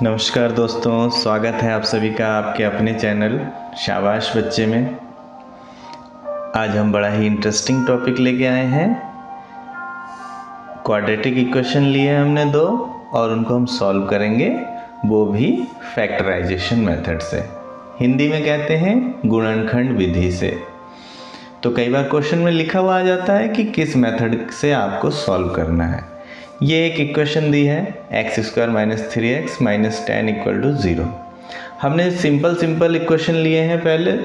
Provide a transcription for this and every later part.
नमस्कार दोस्तों, स्वागत है आप सभी का आपके अपने चैनल शाबाश बच्चे में। आज हम बड़ा ही इंटरेस्टिंग टॉपिक लेके आए हैं। क्वाड्रेटिक इक्वेशन लिए हमने दो और उनको हम सॉल्व करेंगे, वो भी फैक्टराइजेशन मेथड से। हिंदी में कहते हैं गुणनखंड विधि से। तो कई बार क्वेश्चन में लिखा हुआ आ जाता है कि किस मेथड से आपको सॉल्व करना है। ये एक इक्वेशन दी है x² - 3x - 10 = 0। हमने सिंपल इक्वेशन लिए हैं पहले,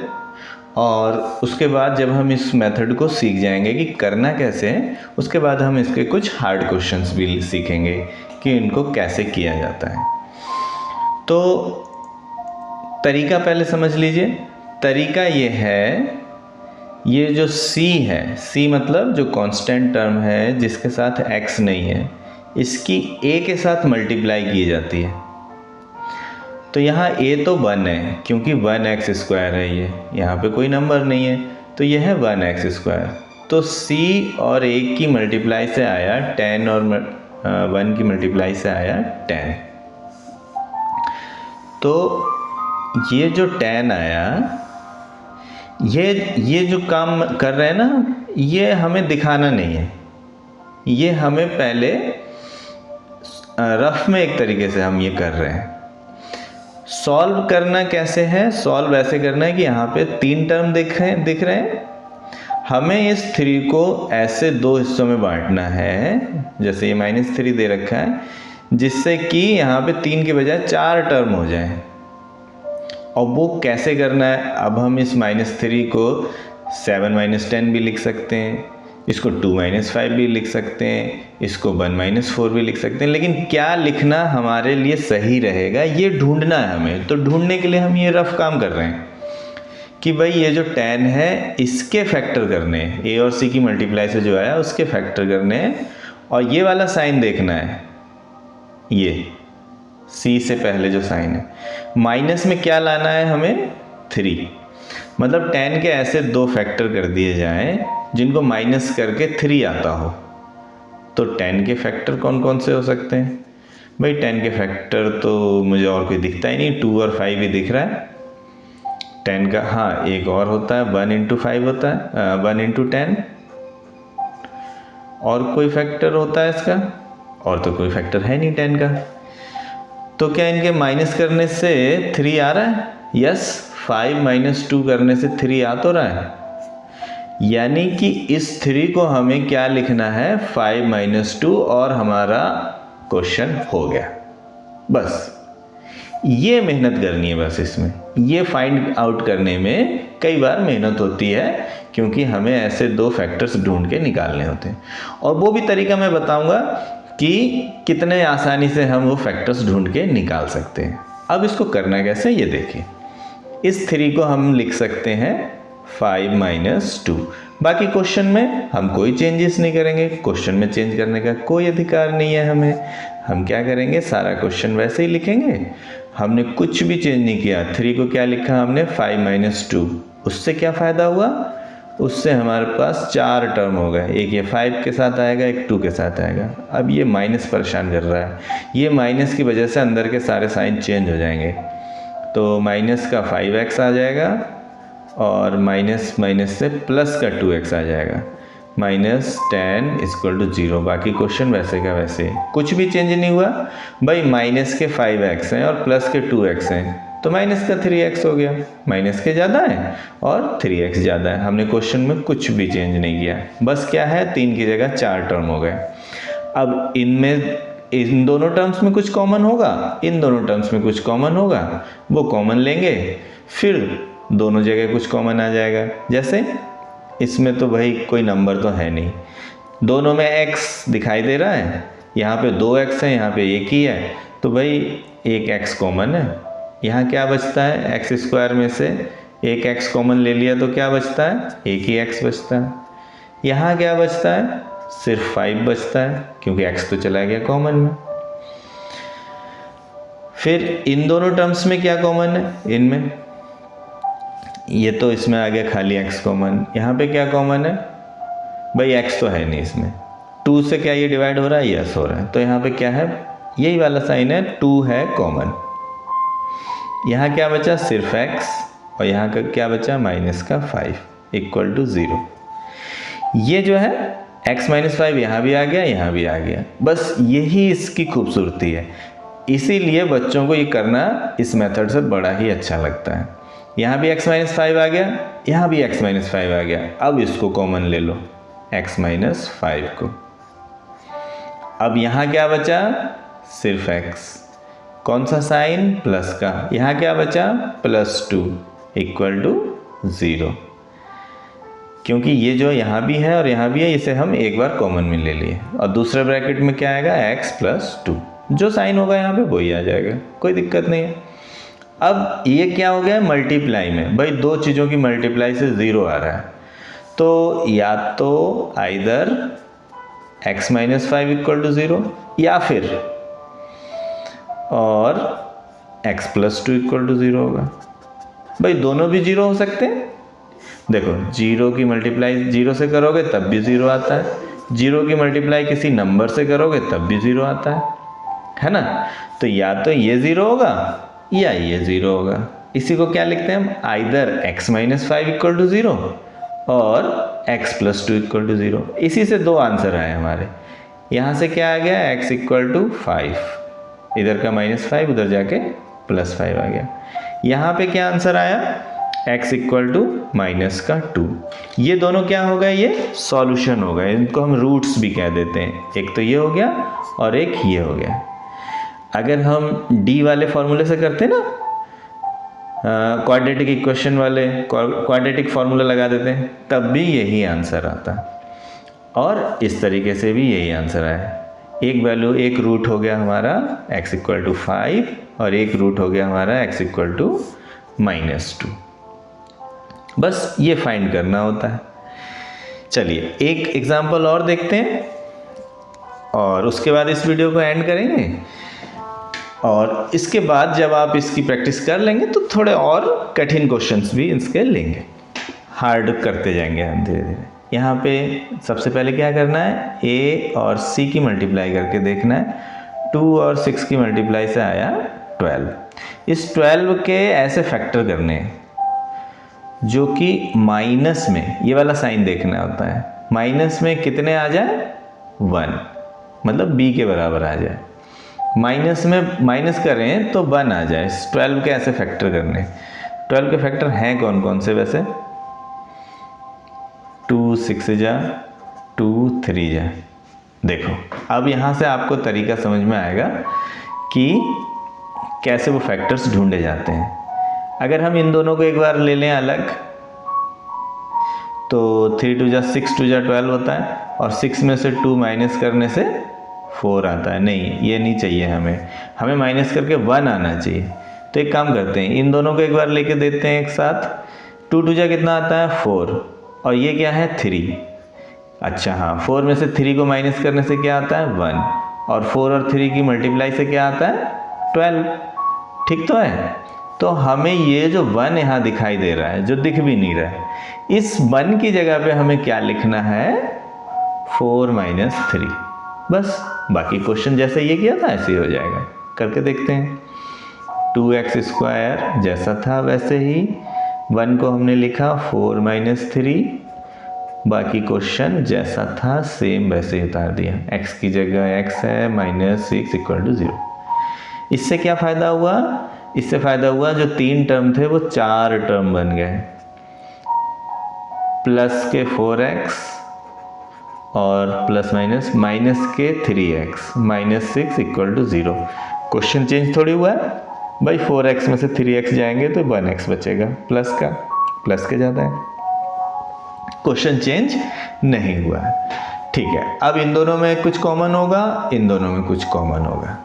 और उसके बाद जब हम इस मेथड को सीख जाएंगे कि करना कैसे है, उसके बाद हम इसके कुछ हार्ड क्वेश्चंस भी सीखेंगे कि इनको कैसे किया जाता है। तो तरीका पहले समझ लीजिए। तरीका ये है, ये जो c है, c मतलब जो कांस्टेंट टर्म है जिसके साथ x नहीं है, इसकी a के साथ मल्टीप्लाई की जाती है। तो यहाँ a तो 1 है क्योंकि 1x² है, ये यहाँ पे कोई नंबर नहीं है, तो यह है 1x²। तो c और 1 की मल्टीप्लाई से आया 10 और 1 की मल्टीप्लाई से आया 10। तो ये जो 10 आया, ये जो काम कर रहे हैं ना, ये हमें दिखाना नहीं है, ये हमें पहले रफ में एक तरीके से हम ये कर रहे हैं। सॉल्व करना कैसे है? सॉल्व ऐसे करना है कि यहाँ पे 3 टर्म दिख रहे हैं। हमें इस 3 को ऐसे 2 हिस्सों में बांटना है, जैसे ये -3 दे रखा है, जिससे कि यहाँ पे 3 के बजाय 4 टर्म हो जाए। और वो कैसे करना है? अब हम इस -3 को 7 - 10 भी लिख सकते हैं, इसको 2 - 5 भी लिख सकते हैं, इसको 1 - 4 भी लिख सकते हैं। लेकिन क्या लिखना हमारे लिए सही रहेगा, ये ढूंढना है हमें। तो ढूंढने के लिए हम ये रफ काम कर रहे हैं कि भाई ये जो 10 है इसके फैक्टर करने हैं, a और c की मल्टीप्लाई से जो आया उसके फैक्टर करने हैं। और ये वाला साइन देखना है, ये c से पहले जो साइन है, माइनस में क्या लाना है हमें? 3। मतलब 10 के ऐसे 2 फैक्टर कर दिए जाएं जिनको माइनस करके 3 आता हो। तो 10 के फैक्टर कौन कौन से हो सकते हैं? भाई 10 के फैक्टर तो मुझे और कोई दिखता ही नहीं, 2 और 5 ही दिख रहा है। 10 का हाँ एक और होता है, 1 × 5 होता है, 1 × 10। और कोई फैक्टर होता है इसका? और तो कोई फैक्टर है नहीं 10 का। तो क्या इनके माइनस करने से 3 आ रहा है? यस, 5 - 2 करने से 3 आ तो रहा है। यानी कि इस 3 को हमें क्या लिखना है? 5 - 2, और हमारा क्वेश्चन हो गया। बस ये मेहनत करनी है, बस इसमें ये फाइंड आउट करने में कई बार मेहनत होती है, क्योंकि हमें ऐसे 2 फैक्टर्स ढूंढ के निकालने होते हैं। और वो भी तरीका मैं बताऊंगा कि कितने आसानी से हम वो फैक्टर्स ढूंढ के निकाल सकते हैं। अब इसको करना कैसे, ये देखिए। इस 3 को हम लिख सकते हैं 5 - 2। बाकी क्वेश्चन में हम कोई चेंजेस नहीं करेंगे, क्वेश्चन में चेंज करने का कोई अधिकार नहीं है हमें। हम क्या करेंगे, सारा क्वेश्चन वैसे ही लिखेंगे, हमने कुछ भी चेंज नहीं किया। 3 को क्या लिखा हमने? 5 - 2। उससे क्या फ़ायदा हुआ? उससे हमारे पास 4 टर्म हो गए। एक ये 5 के साथ आएगा, एक 2 के साथ आएगा। अब ये माइनस परेशान कर रहा है, ये माइनस की वजह से अंदर के सारे साइन चेंज हो जाएंगे। तो माइनस का 5x आ जाएगा, और माइनस से प्लस का 2x आ जाएगा। -10 = 0। बाकी क्वेश्चन वैसे का वैसे, कुछ भी चेंज नहीं हुआ। भाई माइनस के 5x हैं और प्लस के 2x हैं, तो माइनस का 3x हो गया। माइनस के ज़्यादा है और 3x ज़्यादा है। हमने क्वेश्चन में कुछ भी चेंज नहीं किया, बस क्या है, 3 की जगह 4 टर्म हो गए। अब इन दोनों टर्म्स में कुछ कॉमन होगा, इन दोनों टर्म्स में कुछ कॉमन होगा, वो कॉमन लेंगे, फिर दोनों जगह कुछ कॉमन आ जाएगा। जैसे इसमें तो भाई कोई नंबर तो है नहीं, दोनों में x दिखाई दे रहा है, यहाँ पे 2x है, यहाँ पे 1 ही है, तो भाई एक x कॉमन है। यहाँ क्या बचता है? x² में से एक x कॉमन ले लिया तो क्या बचता है? एक ही x बचता है। यहाँ क्या बचता है? सिर्फ 5 बचता है, क्योंकि x तो चला गया कॉमन में। फिर इन दोनों टर्म्स में क्या कॉमन है? इनमें ये तो इसमें आ गया खाली x कॉमन। यहाँ पे क्या कॉमन है? भाई x तो है नहीं इसमें। 2 से क्या ये डिवाइड हो रहा है? यस हो रहा है। तो यहाँ पे क्या है? यही वाला साइन है, 2 है कॉमन। यहाँ क्या बचा, सिर्फ x, और यहाँ का क्या बचा, माइनस का 5 इक्वल टू 0। ये जो है x माइनस 5 यहाँ भी आ गया, यहाँ भी आ गया। बस यही इसकी खूबसूरती है, इसीलिए बच्चों को ये करना इस मेथड से बड़ा ही अच्छा लगता है। यहाँ भी x माइनस 5 आ गया, यहाँ भी x माइनस 5 आ गया। अब इसको कॉमन ले लो, x माइनस 5 को। अब यहाँ क्या बचा, सिर्फ x, कौन सा साइन, प्लस का। यहाँ क्या बचा, +2 इक्वल टू 0। क्योंकि ये जो यहाँ भी है और यहाँ भी है, इसे हम एक बार कॉमन में ले लिए, और दूसरे ब्रैकेट में क्या आएगा, x + 2। जो साइन होगा यहाँ पे वही आ जाएगा, कोई दिक्कत नहीं है। अब ये क्या हो गया, मल्टीप्लाई में। भाई दो चीज़ों की मल्टीप्लाई से 0 आ रहा है, तो या तो either x minus 5 equal to 0, या फिर और x + 2 इक्वल टू 0 होगा। भाई दोनों भी 0 हो सकते हैं। देखो 0 की मल्टीप्लाई 0 से करोगे तब भी 0 आता है, 0 की मल्टीप्लाई किसी नंबर से करोगे तब भी 0 आता है ना। तो या तो ये 0 होगा या ये 0 होगा। इसी को क्या लिखते हैं हम, either x minus 5 equal to 0 और x + 2 इक्वल टू 0। इसी से दो आंसर आए हमारे। यहाँ से क्या आ गया, x इक्वल टू 5, इधर का -5 उधर जाके +5 आ गया। यहाँ पे क्या आंसर आया, x इक्वल टू -2। ये दोनों क्या हो गए, ये सॉल्यूशन हो गए। इनको हम रूट्स भी कह देते हैं। एक तो ये हो गया और एक ये हो गया। अगर हम d वाले फॉर्मूले से करते ना, क्वाड्रेटिक इक्वेशन वाले क्वाड्रेटिक फार्मूला लगा देते हैं, तब भी यही आंसर आता। और इस तरीके से भी यही आंसर आया। एक वैल्यू, एक रूट हो गया हमारा x इक्वल टू 5 और एक रूट हो गया हमारा x इक्वल टू -2। बस ये फाइंड करना होता है। चलिए एक एग्जांपल और देखते हैं और उसके बाद इस वीडियो को एंड करेंगे। और इसके बाद जब आप इसकी प्रैक्टिस कर लेंगे तो थोड़े और कठिन क्वेश्चंस भी इसके लेंगे, हार्ड करते जाएंगे हम धीरे धीरे। यहाँ पे सबसे पहले क्या करना है, a और c की मल्टीप्लाई करके देखना है। 2 और 6 की मल्टीप्लाई से आया 12। इस 12 के ऐसे फैक्टर करने हैं जो कि माइनस में, ये वाला साइन देखना होता है, माइनस में कितने आ जाए, 1, मतलब b के बराबर आ जाए। माइनस में माइनस करें तो 1 आ जाए। 12 के ऐसे फैक्टर करने। 12 के फैक्टर हैं कौन कौन से वैसे, 2 6 जा 2 3 जा। देखो अब यहाँ से आपको तरीका समझ में आएगा कि कैसे वो फैक्टर्स ढूंढे जाते हैं। अगर हम इन दोनों को एक बार ले लें अलग, तो 3 2 जा 6 2 जा 12 होता है, और 6 में से 2 माइनस करने से 4 आता है। नहीं, ये नहीं चाहिए हमें माइनस करके 1 आना चाहिए। तो एक काम करते हैं, इन दोनों को एक बार लेके देते हैं एक साथ। 2 2 जा कितना आता है, 4, और ये क्या है, 3। अच्छा हाँ, 4 में से 3 को माइनस करने से क्या आता है, 1, और 4 और 3 की मल्टीप्लाई से क्या आता है, 12। ठीक तो है। तो हमें ये जो 1 यहाँ दिखाई दे रहा है, जो दिख भी नहीं रहा है, इस 1 की जगह पे हमें क्या लिखना है, 4 - 3। बस बाकी क्वेश्चन जैसे ये किया था ऐसे ही हो जाएगा। करके देखते हैं। 2x² जैसा था वैसे ही 1 को हमने लिखा 4 - 3। बाकी क्वेश्चन जैसा था सेम वैसे ही उतार दिया। x की जगह x है, -6 = 0। इससे क्या फ़ायदा हुआ, इससे फ़ायदा हुआ जो 3 टर्म थे वो 4 टर्म बन गए। प्लस के 4x और प्लस माइनस के 3x, -6 = 0। क्वेश्चन चेंज थोड़ी हुआ है भाई, 4x में से 3x जाएंगे तो 1x बचेगा, प्लस का, प्लस के ज़्यादा है। क्वेश्चन चेंज नहीं हुआ है। ठीक है, अब इन दोनों में कुछ कॉमन होगा, इन दोनों में कुछ कॉमन होगा।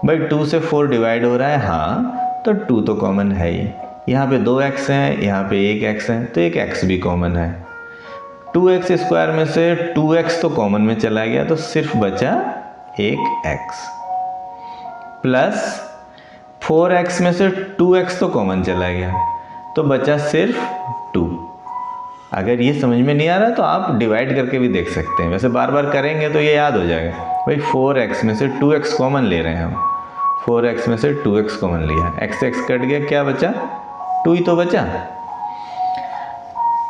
भाई 2 से 4 डिवाइड हो रहा है, हाँ, तो 2 तो कॉमन है ही। यहाँ पे 2x है, यहाँ पे 1x है, तो एक x भी कॉमन है। 2x² में से 2x तो कॉमन में चला गया, तो सिर्फ बचा एक x। प्लस 4x में से 2x तो कॉमन चला गया, तो बचा सिर्फ 2। अगर ये समझ में नहीं आ रहा तो आप डिवाइड करके भी देख सकते हैं, वैसे बार बार करेंगे तो ये याद हो जाएगा। भाई 4x में से 2x कॉमन ले रहे हैं हम, 4x में से 2x कॉमन लिया, x x कट गया, क्या बचा, 2 ही तो बचा।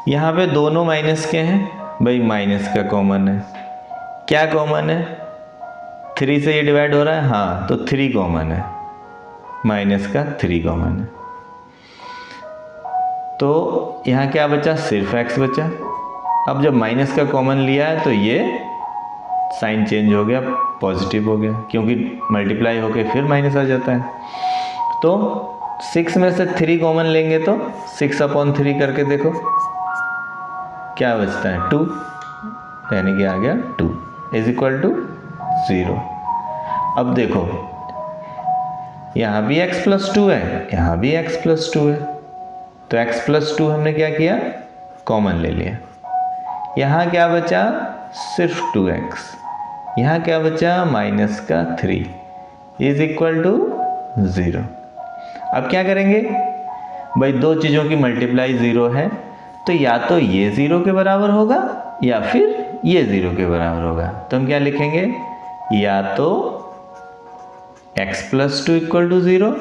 यहाँ पे दोनों माइनस के हैं, भाई माइनस का कॉमन है, क्या कॉमन है, 3 से ये डिवाइड हो रहा है, हाँ तो 3 कॉमन है, माइनस का 3 कॉमन है। तो यहाँ क्या बचा, सिर्फ x बचा। अब जब माइनस का कॉमन लिया है तो ये साइन चेंज हो गया, पॉजिटिव हो गया, क्योंकि मल्टीप्लाई होके फिर माइनस आ जाता है। तो 6 में से 3 कॉमन लेंगे तो 6/3 करके देखो क्या बचता है, 2, यानी कि आ गया 2 = 0। अब देखो यहाँ भी x + 2 है, यहाँ भी x + 2 है, तो x + 2 हमने क्या किया, कॉमन ले लिया। यहाँ क्या बचा, सिर्फ 2x, यहाँ क्या बचा, -3 = 0। अब क्या करेंगे, भाई दो चीज़ों की मल्टीप्लाई 0 है, तो या तो ये 0 के बराबर होगा या फिर ये 0 के बराबर होगा। तो हम क्या लिखेंगे, या तो x + 2 = 0,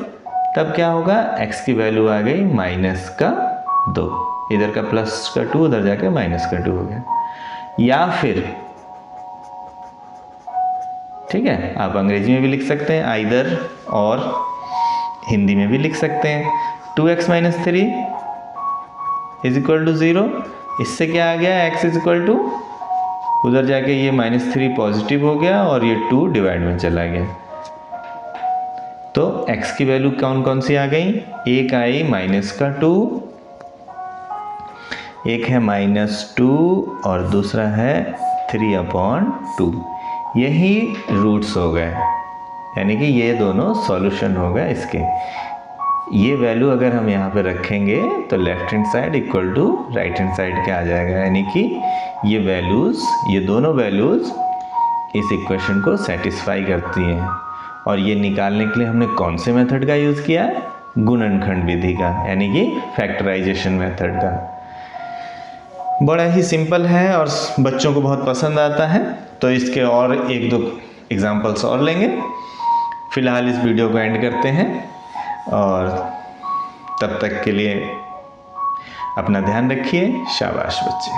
तब क्या होगा, x की वैल्यू आ गई -2, इधर का +2 उधर जाके -2 हो गया। या फिर ठीक है, आप अंग्रेजी में भी लिख सकते हैं आइदर, और हिंदी में भी लिख सकते हैं 2x - 3 = 0। इससे क्या आ गया, x = उधर जाके ये -3 पॉजिटिव हो गया और ये 2 डिवाइड में चला गया। तो x की वैल्यू कौन कौन सी आ गई, एक आई -2, एक है -2 और दूसरा है 3/2। यही रूट्स हो गए, यानी कि ये दोनों सॉल्यूशन हो गए इसके। ये वैल्यू अगर हम यहाँ पे रखेंगे तो left hand side = right hand side के आ जाएगा, यानी कि ये वैल्यूज़, ये दोनों वैल्यूज़ इस इक्वेशन को सेटिस्फाई करती हैं। और ये निकालने के लिए हमने कौन से मेथड का यूज़ किया है, गुणनखंड विधि का, यानी कि फैक्टराइजेशन मेथड का। बड़ा ही सिंपल है और बच्चों को बहुत पसंद आता है। तो इसके और 1-2 एग्जांपल्स और लेंगे। फ़िलहाल इस वीडियो को एंड करते हैं और तब तक के लिए अपना ध्यान रखिए। शाबाश बच्चे।